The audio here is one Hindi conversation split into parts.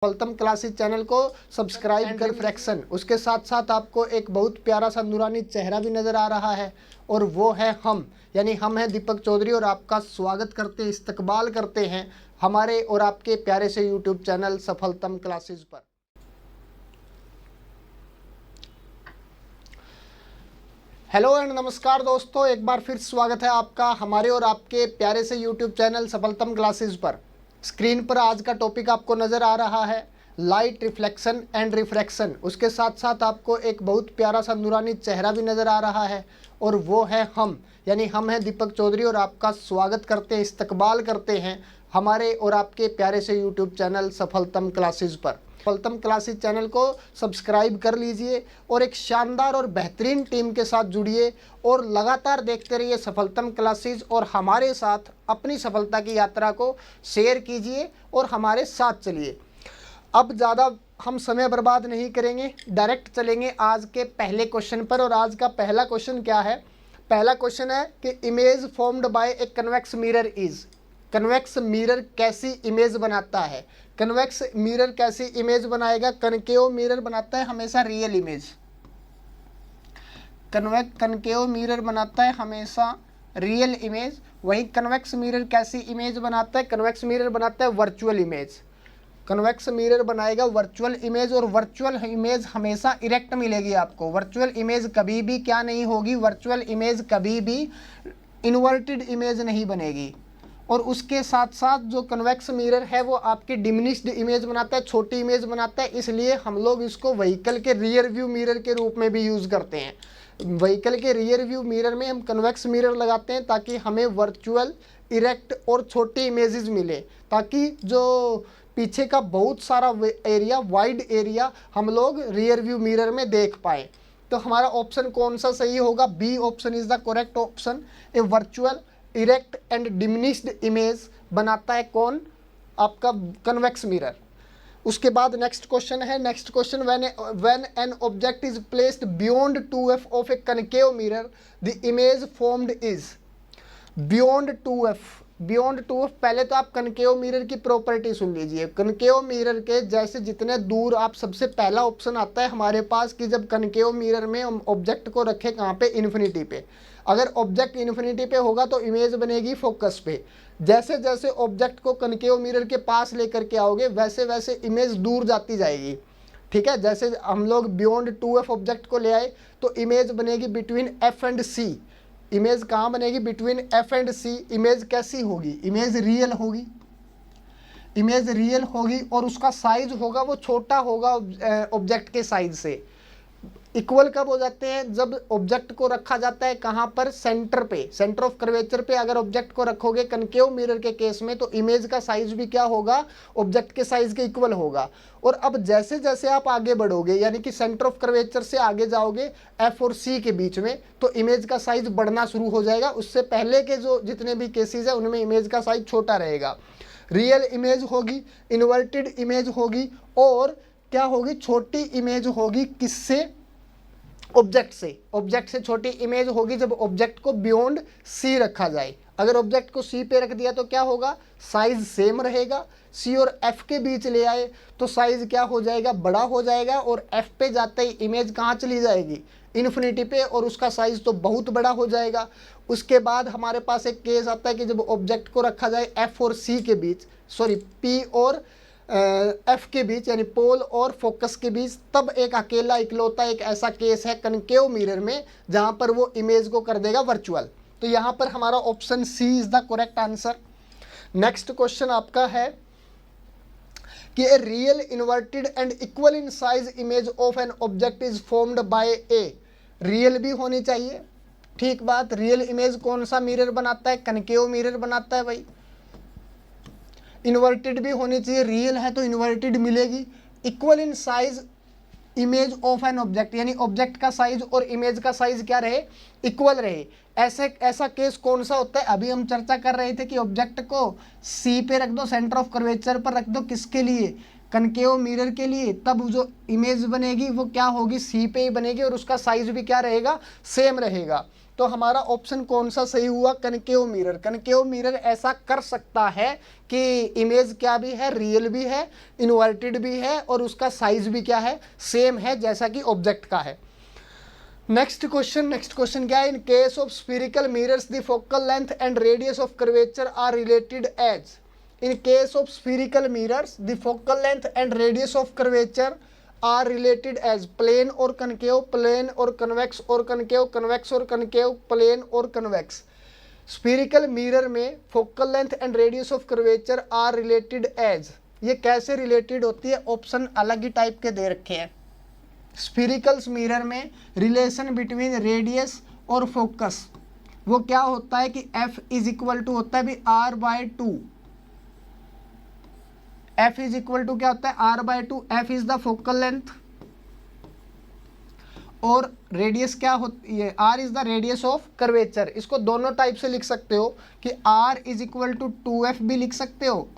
सफलतम क्लासेस चैनल को सब्सक्राइब कर फ्रैक्शन। उसके साथ साथ आपको एक बहुत प्यारा सा नूरानी चेहरा भी नज़र आ रहा है और वो है हम, यानी हम हैं दीपक चौधरी और आपका स्वागत करते हैं, इस्तकबाल करते हैं हमारे और आपके प्यारे से यूट्यूब चैनल सफलतम क्लासेस पर। हेलो एंड नमस्कार दोस्तों, एक बार फिर स्वागत है आपका हमारे और आपके प्यारे से यूट्यूब चैनल सफलतम क्लासेस पर। स्क्रीन पर आज का टॉपिक आपको नज़र आ रहा है लाइट रिफ्लेक्शन एंड रिफ्रैक्शन। उसके साथ साथ आपको एक बहुत प्यारा सा नूरानी चेहरा भी नज़र आ रहा है और वो है हम, यानी हम हैं दीपक चौधरी और आपका स्वागत करते हैं, इस्तकबाल करते हैं हमारे और आपके प्यारे से यूट्यूब चैनल सफलतम क्लासेस पर। सफलतम क्लासेस चैनल को सब्सक्राइब कर लीजिए और एक शानदार और बेहतरीन टीम के साथ जुड़िए और लगातार देखते रहिए सफलतम क्लासेस और हमारे साथ अपनी सफलता की यात्रा को शेयर कीजिए और हमारे साथ चलिए। अब ज़्यादा हम समय बर्बाद नहीं करेंगे, डायरेक्ट चलेंगे आज के पहले क्वेश्चन पर। और आज का पहला क्वेश्चन क्या है? पहला क्वेश्चन है कि image formed by a convex mirror is. Convex mirror कैसी इमेज बनाता है? कन्वेक्स मिरर कैसी इमेज बनाएगा? कनकेव मिरर बनाता है हमेशा रियल इमेज। कनकेव मिरर बनाता है हमेशा रियल इमेज। वही कन्वेक्स मिरर कैसी इमेज बनाता है? कन्वेक्स मिरर बनाता है वर्चुअल इमेज। कन्वेक्स मिरर बनाएगा वर्चुअल इमेज और वर्चुअल इमेज हमेशा इरेक्ट मिलेगी आपको। वर्चुअल इमेज कभी भी क्या नहीं होगी? वर्चुअल इमेज कभी भी इन्वर्टेड इमेज नहीं बनेगी। और उसके साथ साथ जो कन्वेक्स मिरर है वो आपकी डिमिनिश्ड इमेज बनाता है, छोटी इमेज बनाता है, इसलिए हम लोग इसको व्हीकल के रियर व्यू मिरर के रूप में भी यूज़ करते हैं। व्हीकल के रियर व्यू मिरर में हम कन्वेक्स मिरर लगाते हैं ताकि हमें वर्चुअल, इरेक्ट और छोटी इमेजेस मिले, ताकि जो पीछे का बहुत सारा एरिया, वाइड एरिया हम लोग रियर व्यू मिरर में देख पाए। तो हमारा ऑप्शन कौन सा सही होगा? B option is the correct option. A virtual, erect and diminished image बनाता है कौन? आपका कन्वेक्स मिरर। उसके बाद नेक्स्ट क्वेश्चन है। Next question, when an object is placed beyond 2f of a concave mirror the image formed is. Beyond 2f, beyond 2f, पहले तो आप कनकेव मिरर की प्रॉपर्टी सुन लीजिए। कनकेव मिरर के जैसे जितने दूर आप, सबसे पहला ऑप्शन आता है हमारे पास कि जब कनकेव मिरर में हम ऑब्जेक्ट को रखें कहाँ पे? इन्फिनिटी पे। अगर ऑब्जेक्ट इन्फिनिटी पे होगा तो इमेज बनेगी फोकस पे। जैसे जैसे ऑब्जेक्ट को कनकेव मिरर के पास लेकर के आओगे वैसे वैसे इमेज दूर जाती जाएगी। ठीक है, जैसे हम लोग बियॉन्ड 2f ऑब्जेक्ट को ले आए तो इमेज बनेगी between f and c। Image कहाँ बनेगी? Between f and c। Image कैसी होगी? इमेज रियल होगी। इमेज रियल होगी और उसका साइज होगा वो छोटा होगा ऑब्जेक्ट के साइज से। इक्वल कब हो जाते हैं? जब ऑब्जेक्ट को रखा जाता है कहाँ पर? सेंटर पे, सेंटर ऑफ कर्वेचर पे अगर ऑब्जेक्ट को रखोगे कनकेव मिरर के केस में तो इमेज का साइज भी क्या होगा? ऑब्जेक्ट के साइज के इक्वल होगा। और अब जैसे जैसे आप आगे बढ़ोगे, यानी कि सेंटर ऑफ कर्वेचर से आगे जाओगे एफ और सी के बीच में, तो इमेज का साइज बढ़ना शुरू हो जाएगा। उससे पहले के जो जितने भी केसेज है उनमें इमेज का साइज छोटा रहेगा। रियल इमेज होगी, इन्वर्टेड इमेज होगी और क्या होगी? छोटी इमेज होगी। किससे? ऑब्जेक्ट से। ऑब्जेक्ट से छोटी इमेज होगी जब ऑब्जेक्ट को बियॉन्ड सी रखा जाए। अगर ऑब्जेक्ट को सी पे रख दिया तो क्या होगा? साइज सेम रहेगा। सी और एफ के बीच ले आए तो साइज क्या हो जाएगा? बड़ा हो जाएगा। और एफ पे जाते ही इमेज कहाँ चली जाएगी? इन्फिनिटी पे, और उसका साइज तो बहुत बड़ा हो जाएगा। उसके बाद हमारे पास एक केस आता है कि जब ऑब्जेक्ट को रखा जाए एफ और सी के बीच, सॉरी पी और एफ के बीच, यानी पोल और फोकस के बीच, तब एक अकेला इकलौता एक ऐसा केस है कनकेव मिरर में जहां पर वो इमेज को कर देगा वर्चुअल। तो यहां पर हमारा option C is the correct answer. Next question आपका है कि a real, inverted and equal in size image of an object is formed by a. Real भी होनी चाहिए, ठीक बात। रियल इमेज कौन सा मिरर बनाता है? कनकेव मिरर बनाता है भाई। इन्वर्टेड भी होनी चाहिए, रियल है तो इन्वर्टेड मिलेगी। Equal in size image of an object, यानी ऑब्जेक्ट का साइज और इमेज का साइज क्या रहे? इक्वल रहे। ऐसा केस कौन सा होता है? अभी हम चर्चा कर रहे थे कि ऑब्जेक्ट को सी पे रख दो, सेंटर ऑफ कर्वेचर पर रख दो। किसके लिए? कनकेव मिरर के लिए। तब जो इमेज बनेगी वो क्या होगी? सी पे ही बनेगी और उसका साइज भी क्या रहेगा? सेम रहेगा। तो हमारा ऑप्शन कौन सा सही हुआ, कनकेव मिरर। कनकेव मिरर ऐसा कर सकता है कि इमेज क्या भी है, रियल भी है, इन्वर्टेड भी है, और उसका साइज भी क्या है, सेम है जैसा कि ऑब्जेक्ट का है। नेक्स्ट क्वेश्चन क्या है, in case of spherical mirrors the focal length and radius of curvature are related as. In case of spherical mirrors the focal length and radius of curvature are related as plane और कनकेव, प्लेन और कन्वेक्स और कनकेव, कन्वेक्स और कनकेव, प्लेन और कन्वेक्स। स्फीरिकल मिरर में focal length and radius of curvature are related as, ये कैसे रिलेटेड होती है, ऑप्शन अलग ही टाइप के दे रखे हैं। स्फीरिकल्स मिरर में रिलेशन बिटवीन रेडियस और फोकस वो क्या होता है कि F इज इक्वल टू होता है भी R/2। F is equal to क्या होता है, R/2। F is the focal length और रेडियस क्या होती है, R is the radius of curvature. इसको दोनों टाइप से लिख सकते हो कि R is equal to 2F भी लिख सकते हो,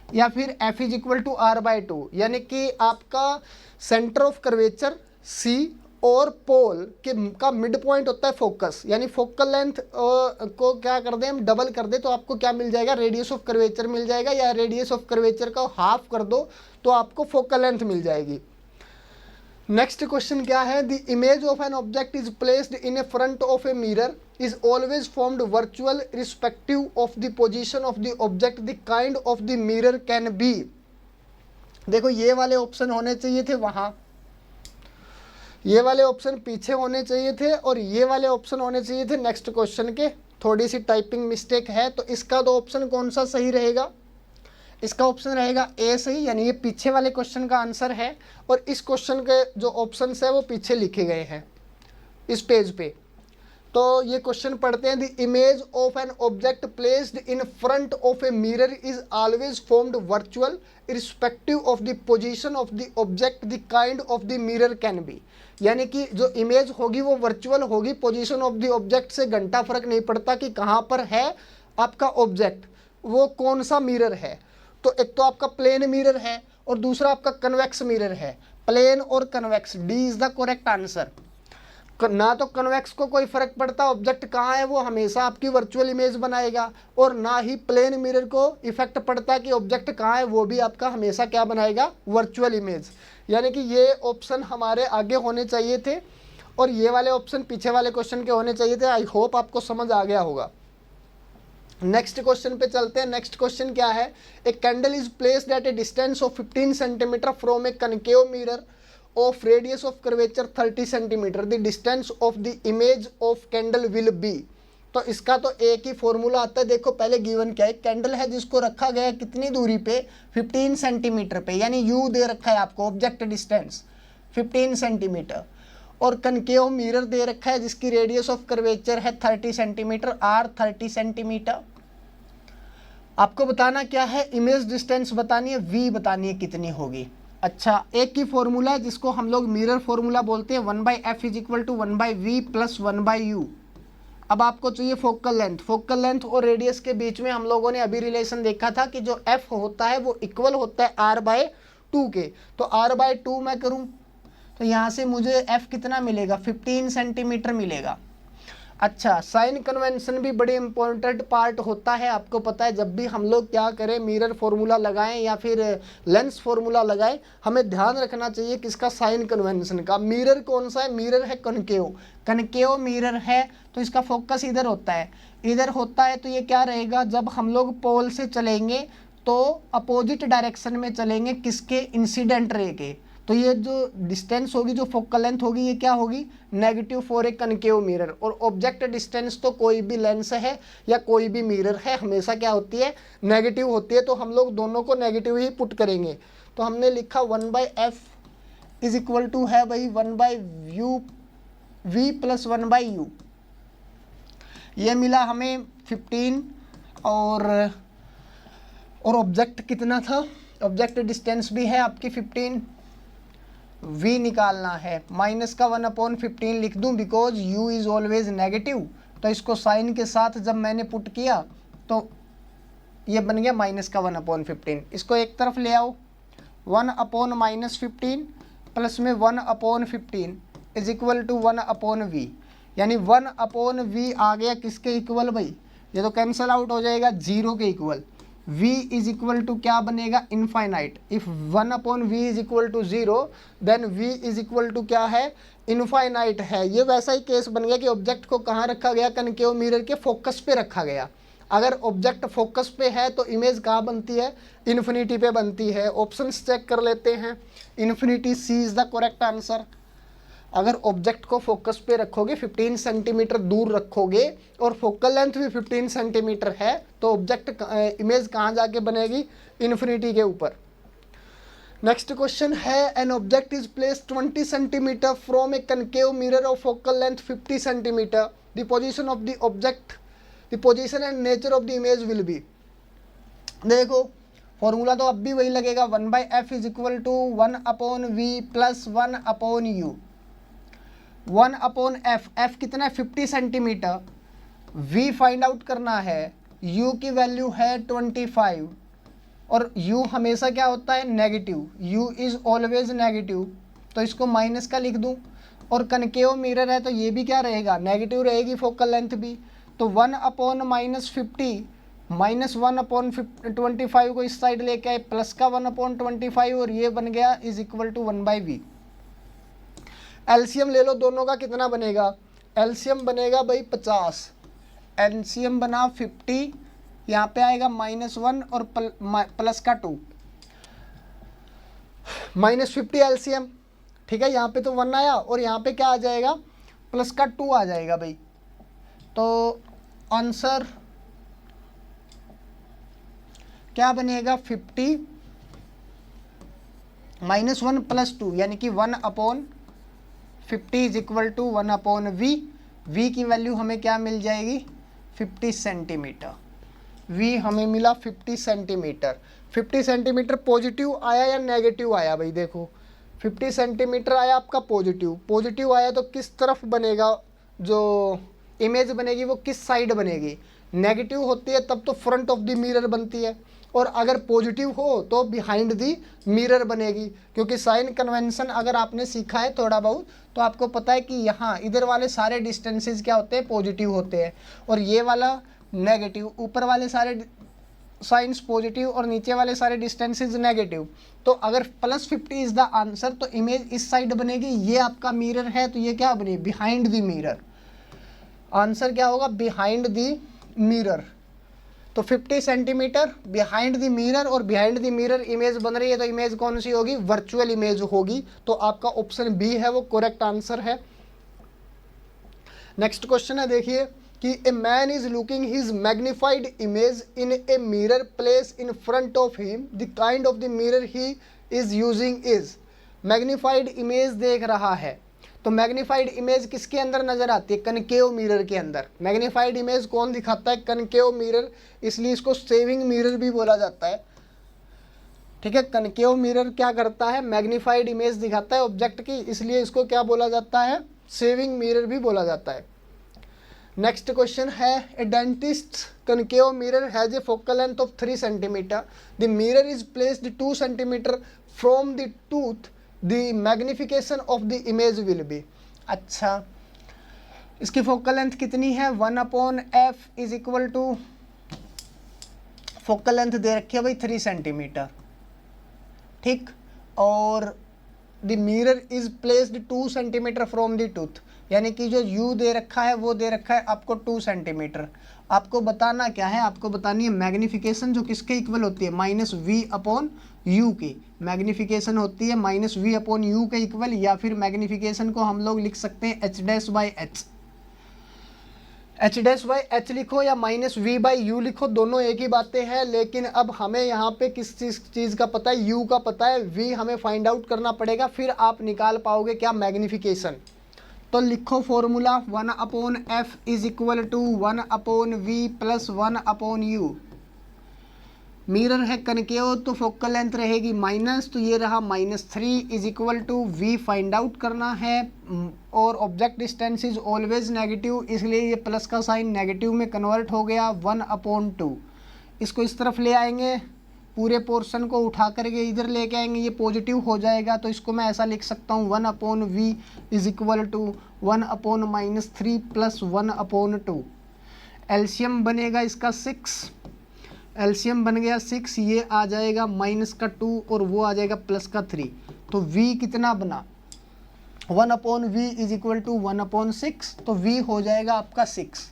या फिर F is equal to R/2, यानी कि आपका सेंटर ऑफ कर्वेचर C और पोल का मिड पॉइंट होता है फोकस, यानी फोकल लेंथ को क्या कर दें हम, डबल कर दे तो आपको क्या मिल जाएगा, रेडियस ऑफ कर्वेचर मिल जाएगा, या रेडियस ऑफ कर्वेचर का हाफ कर दो तो आपको फोकल लेंथ मिल जाएगी। नेक्स्ट क्वेश्चन क्या है, the image of an object is placed in A front of a mirror is always formed virtual respective of the position of the object, the kind of the mirror can be. देखो ये वाले ऑप्शन होने चाहिए थे वहां, ये वाले ऑप्शन पीछे होने चाहिए थे, और ये वाले ऑप्शन होने चाहिए थे नेक्स्ट क्वेश्चन के। थोड़ी सी टाइपिंग मिस्टेक है, तो इसका तो ऑप्शन कौन सा सही रहेगा, इसका ऑप्शन रहेगा ए सही, यानी ये पीछे वाले क्वेश्चन का आंसर है, और इस क्वेश्चन के जो ऑप्शन है वो पीछे लिखे गए हैं इस पेज पे। तो ये क्वेश्चन पढ़ते हैं, the image of an object placed in front of a mirror is always formed virtual irrespective of the position of the object, the kind of the mirror can be. यानी कि जो इमेज होगी वो वर्चुअल होगी, पोजीशन ऑफ द ऑब्जेक्ट से घंटा फर्क नहीं पड़ता कि कहाँ पर है आपका ऑब्जेक्ट, वो कौन सा मिरर है। तो एक तो आपका प्लेन मिरर है और दूसरा आपका कन्वेक्स मिरर है। प्लेन और convex, D is the correct answer. ना तो कन्वेक्स को कोई फर्क पड़ता ऑब्जेक्ट कहाँ है, वो हमेशा आपकी वर्चुअल इमेज बनाएगा, और ना ही प्लेन मिरर को इफेक्ट पड़ता कि ऑब्जेक्ट कहाँ है, वो भी आपका हमेशा क्या बनाएगा, वर्चुअल इमेज। यानी कि ये ऑप्शन हमारे आगे होने चाहिए थे और ये वाले ऑप्शन पीछे वाले क्वेश्चन के होने चाहिए थे। आई होप आपको समझ आ गया होगा। नेक्स्ट क्वेश्चन पे चलते हैं। नेक्स्ट क्वेश्चन क्या है, a candle is placed at A distance of 15 centimetre from a concave mirror of radius of curvature 30 centimeter, the distance of the image of candle will be। तो इसका तो एक ही फॉर्मूला आता है। देखो पहले गिवन क्या है, कैंडल है जिसको रखा गया है कितनी दूरी पे, 15 सेंटीमीटर पे, यानी यू दे रखा है आपको ऑब्जेक्ट डिस्टेंस 15 सेंटीमीटर, और कनकेव मिरर दे रखा है जिसकी रेडियस ऑफ कर्वेचर है 30 सेंटीमीटर, आर 30 सेंटीमीटर। आपको बताना क्या है, इमेज डिस्टेंस बतानी है, वी बतानी है कितनी होगी। अच्छा, एक ही फॉर्मूला है जिसको हम लोग मिरर फॉर्मूला बोलते हैं, 1/f is equal to 1/v plus 1/u। अब आपको चाहिए फोकल लेंथ। फोकल लेंथ और रेडियस के बीच में हम लोगों ने अभी रिलेशन देखा था कि जो f होता है वो इक्वल होता है r/2 के। तो r/2 मैं करूं तो यहाँ से मुझे f कितना मिलेगा, 15 सेंटीमीटर मिलेगा। अच्छा, साइन कन्वेंशन भी बड़ी इंपॉर्टेंट पार्ट होता है। आपको पता है जब भी हम लोग क्या करें, मिरर फॉर्मूला लगाएं या फिर लेंस फॉर्मूला लगाएं, हमें ध्यान रखना चाहिए किसका, साइन कन्वेंशन का। मिरर कौन सा है, मिरर है कनकेव। कनकेव मिरर है तो इसका फोकस इधर होता है, इधर होता है, तो ये क्या रहेगा, जब हम लोग पोल से चलेंगे तो अपोजिट डायरेक्शन में चलेंगे किसके, इंसिडेंट रे के। तो ये जो डिस्टेंस होगी, जो फोकल लेंथ होगी, ये क्या होगी, negative for a concave mirror. और ऑब्जेक्ट डिस्टेंस तो कोई भी लेंस है या कोई भी मिरर है हमेशा क्या होती है, नेगेटिव होती है। तो हम लोग दोनों को नेगेटिव ही पुट करेंगे। तो हमने लिखा 1/f इज इक्वल टू है भाई 1/v प्लस 1/u। ये मिला हमें 15 और ऑब्जेक्ट कितना था, ऑब्जेक्ट डिस्टेंस भी है आपकी 15, v निकालना है, माइनस का 1/15 लिख दूं because u is always negative. तो इसको साइन के साथ जब मैंने पुट किया तो ये बन गया माइनस का 1/15। इसको एक तरफ ले आओ, 1/-15 प्लस में 1/15 इज इक्वल टू 1/v। यानी 1/v आ गया किसके इक्वल भाई, ये तो कैंसल आउट हो जाएगा, 0 के equal. v is equal to क्या बनेगा, infinite. If 1/v is equal to 0 then v is equal to क्या है, इनफाइनाइट है। ये वैसा ही केस बन गया कि ऑब्जेक्ट को कहाँ रखा गया, कनकेव मिरर के फोकस पे रखा गया। अगर ऑब्जेक्ट फोकस पे है तो इमेज कहाँ बनती है, इन्फिनिटी पे बनती है। ऑप्शंस चेक कर लेते हैं, infinity C is the correct answer. अगर ऑब्जेक्ट को फोकस पे रखोगे, 15 सेंटीमीटर दूर रखोगे और फोकल लेंथ भी 15 सेंटीमीटर है, तो ऑब्जेक्ट इमेज कहाँ जाके बनेगी, इन्फिनिटी के ऊपर। नेक्स्ट क्वेश्चन है, an object is placed 20 centimetre from a concave mirror of focal length 50 centimetre, the position of the object, the position and nature of the image will be. देखो फॉर्मूला तो अब भी वही लगेगा, 1/f is equal to 1/v plus 1/u। 1/f, f कितना है 50 सेंटीमीटर, v फाइंड आउट करना है, u की वैल्यू है 25 और u हमेशा क्या होता है, negative, u is always negative, तो इसको माइनस का लिख दूं। और कनकेव मिरर है तो ये भी क्या रहेगा, नेगेटिव रहेगी फोकल लेंथ भी, तो 1/-50 माइनस 1/25 को इस साइड लेके आए, प्लस का 1/25 और ये बन गया is equal to 1/v। LCM ले लो दोनों का, कितना बनेगा, एलसीएम बनेगा भाई 50, एलसीएम बना 50, यहाँ पे आएगा -1 और प्लस का 2, -50 एलसीएम, ठीक है। यहाँ पे तो 1 आया और यहाँ पे क्या आ जाएगा, प्लस का 2 आ जाएगा भाई। तो आंसर क्या बनेगा, 50 -1 प्लस 2 यानी कि 1/50 is equal to 1/v। v की वैल्यू हमें क्या मिल जाएगी, 50 सेंटीमीटर। v हमें मिला 50 सेंटीमीटर। 50 सेंटीमीटर पॉजिटिव आया या नेगेटिव आया भाई, देखो 50 सेंटीमीटर आया आपका पॉजिटिव, पॉजिटिव आया तो किस तरफ बनेगा, जो इमेज बनेगी वो किस साइड बनेगी, नेगेटिव होती है तब तो फ्रंट ऑफ द मिरर बनती है, और अगर पॉजिटिव हो तो बिहाइंड द मिरर बनेगी। क्योंकि साइन कन्वेंशन अगर आपने सीखा है थोड़ा बहुत तो आपको पता है कि यहाँ इधर वाले सारे डिस्टेंसेस क्या होते हैं, पॉजिटिव होते हैं, और ये वाला नेगेटिव, ऊपर वाले सारे साइंस पॉजिटिव और नीचे वाले सारे डिस्टेंसेस नेगेटिव। तो अगर +50 इज द आंसर तो इमेज इस साइड बनेगी, ये आपका मिरर है तो ये क्या बनेगी, बिहाइंड द मिरर। आंसर क्या होगा, बिहाइंड द मिरर। तो 50 सेंटीमीटर बिहाइंड द मिरर, और बिहाइंड द मिरर इमेज बन रही है तो इमेज कौन सी होगी, वर्चुअल इमेज होगी। तो आपका ऑप्शन बी है वो करेक्ट आंसर है। नेक्स्ट क्वेश्चन है, देखिए कि a man is looking his magnified image in a mirror place in front of him, the kind of the mirror he is using is. Magnified image देख रहा है, तो मैग्निफाइड इमेज किसके अंदर नजर आती है, कनकेव मिरर के अंदर। मैग्निफाइड इमेज कौन दिखाता है, कनकेव मिरर, इसलिए इसको सेविंग मिरर भी बोला जाता है, ठीक है। कनकेव मिरर क्या करता है, मैग्निफाइड इमेज दिखाता है ऑब्जेक्ट की, इसलिए इसको क्या बोला जाता है, सेविंग मिरर भी बोला जाता है। नेक्स्ट क्वेश्चन है, a dentist concave mirror has a focal length of 3 centimetre, the mirror is placed 2 centimetre from the tooth, the magnification of the image will be. अच्छा, इसकी फोकल लेंथ कितनी है, 1/f is equal to, focal length दे रखी है भाई 3 सेंटीमीटर, ठीक, और the mirror is placed 2 centimetre from the tooth, यानी कि जो u दे रखा है वो दे रखा है आपको 2 सेंटीमीटर। आपको बताना क्या है, आपको बतानी है मैग्निफिकेशन जो किसके इक्वल होती है, -v/u की। मैग्निफिकेशन होती है -v/u के इक्वल, या फिर मैग्निफिकेशन को हम लोग लिख सकते हैं h'/h, h'/h लिखो या -v/u लिखो, दोनों एक ही बातें हैं। लेकिन अब हमें यहाँ पे किस चीज़ का पता है, u का पता है, v हमें फाइंड आउट करना पड़ेगा, फिर आप निकाल पाओगे क्या, मैग्निफिकेशन। तो लिखो formula, 1/f is equal to 1/v plus 1/u। Mirror है कनकेव तो फोकल लेंथ रहेगी माइनस, तो ये रहा -3 is equal to v find out करना है, और object distance is always negative, इसलिए ये प्लस का साइन नेगेटिव में कन्वर्ट हो गया 1/2। इसको इस तरफ ले आएंगे पूरे पोर्शन को उठा करके इधर लेके आएंगे, ये पॉजिटिव हो जाएगा, तो इसको मैं ऐसा लिख सकता हूँ 1/v is equal to 1/-3 plus 1/2। LCM बनेगा इसका 6, एलसीएम बन गया 6, ये आ जाएगा -2 और वो आ जाएगा +3। तो v कितना बना, 1/v इज इक्वल टू 1/6, तो v हो जाएगा आपका 6,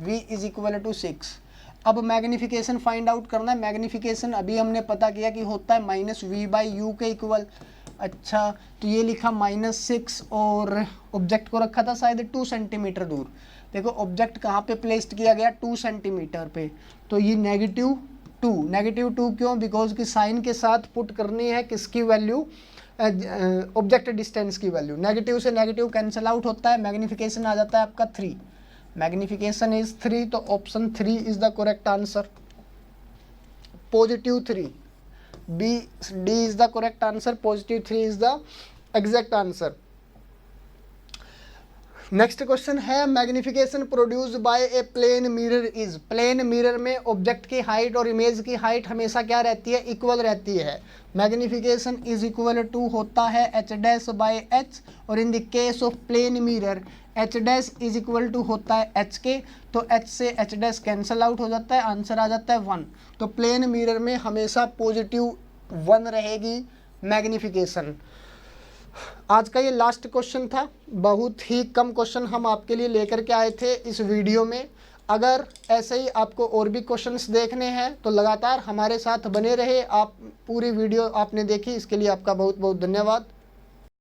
v इज इक्वल टू 6। अब मैग्निफिकेशन फाइंड आउट करना है। मैग्निफिकेशन अभी हमने पता किया कि होता है -v/u के इक्वल। अच्छा, तो ये लिखा -6 और ऑब्जेक्ट को रखा था शायद 2 सेंटीमीटर दूर। देखो ऑब्जेक्ट कहाँ पे प्लेस्ड किया गया, 2 सेंटीमीटर पे, तो ये -2 क्यों, बिकॉज की साइन के साथ पुट करनी है किसकी वैल्यू, ऑब्जेक्ट डिस्टेंस की वैल्यू। नेगेटिव से नेगेटिव कैंसिल आउट होता है, मैग्निफिकेशन आ जाता है आपका 3, मैग्निफिकेशन इज 3, तो option 3 is the correct answer, +3। D is the correct answer, +3 is the exact answer। Next question है magnification produced by a plane mirror is. Plane mirror में ऑब्जेक्ट की हाइट और इमेज की हाइट हमेशा क्या रहती है, इक्वल रहती है। मैग्निफिकेशन इज इक्वल टू होता है h'/h, और in the case of plane mirror h' is equal to होता है h के, तो h से h' कैंसिल आउट हो जाता है, आंसर आ जाता है 1। तो प्लेन मिरर में हमेशा +1 रहेगी मैग्निफिकेशन। आज का ये लास्ट क्वेश्चन था, बहुत ही कम क्वेश्चन हम आपके लिए लेकर के आए थे इस वीडियो में। अगर ऐसे ही आपको और भी क्वेश्चंस देखने हैं तो लगातार हमारे साथ बने रहे। आप पूरी वीडियो आपने देखी, इसके लिए आपका बहुत बहुत धन्यवाद।